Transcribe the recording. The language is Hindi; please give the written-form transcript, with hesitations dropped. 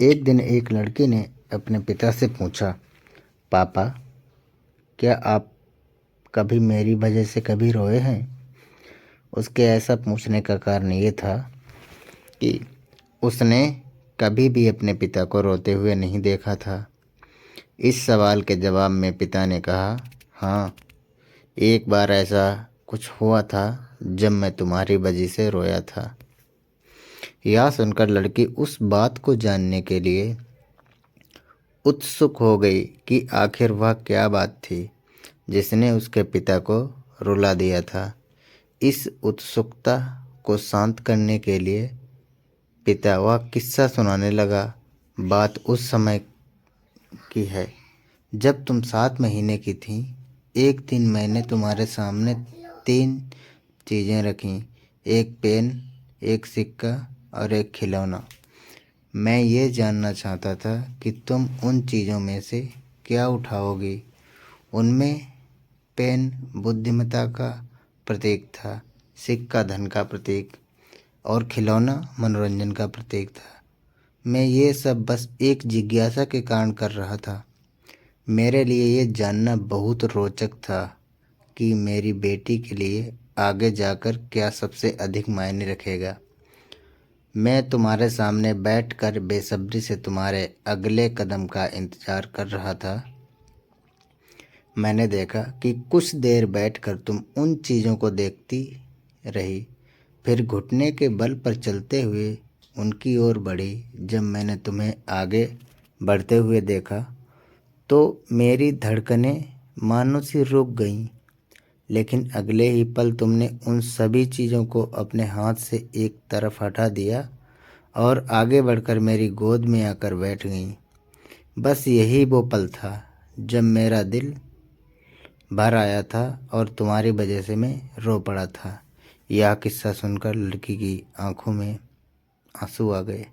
एक दिन एक लड़की ने अपने पिता से पूछा, पापा, क्या आप कभी मेरी वजह से कभी रोए हैं? उसके ऐसा पूछने का कारण ये था कि उसने कभी भी अपने पिता को रोते हुए नहीं देखा था। इस सवाल के जवाब में पिता ने कहा, हाँ, एक बार ऐसा कुछ हुआ था जब मैं तुम्हारी वजह से रोया था। यह सुनकर लड़की उस बात को जानने के लिए उत्सुक हो गई कि आखिर वह क्या बात थी जिसने उसके पिता को रुला दिया था। इस उत्सुकता को शांत करने के लिए पिता वह किस्सा सुनाने लगा। बात उस समय की है जब तुम 7 महीने की थी। एक दिन मैंने तुम्हारे सामने 3 चीज़ें रखीं, एक पेन, एक सिक्का और एक खिलौना। मैं ये जानना चाहता था कि तुम उन चीज़ों में से क्या उठाओगी। उनमें पेन बुद्धिमत्ता का प्रतीक था, सिक्का धन का प्रतीक और खिलौना मनोरंजन का प्रतीक था। मैं ये सब बस एक जिज्ञासा के कारण कर रहा था। मेरे लिए ये जानना बहुत रोचक था कि मेरी बेटी के लिए आगे जाकर क्या सबसे अधिक मायने रखेगा। मैं तुम्हारे सामने बैठकर बेसब्री से तुम्हारे अगले कदम का इंतजार कर रहा था। मैंने देखा कि कुछ देर बैठकर तुम उन चीज़ों को देखती रही, फिर घुटने के बल पर चलते हुए उनकी ओर बढ़ी। जब मैंने तुम्हें आगे बढ़ते हुए देखा तो मेरी धड़कनें मानो सी रुक गईं, लेकिन अगले ही पल तुमने उन सभी चीज़ों को अपने हाथ से एक तरफ हटा दिया और आगे बढ़कर मेरी गोद में आकर बैठ गईं। बस यही वो पल था जब मेरा दिल भर आया था और तुम्हारी वजह से मैं रो पड़ा था। यह किस्सा सुनकर लड़की की आंखों में आंसू आ गए।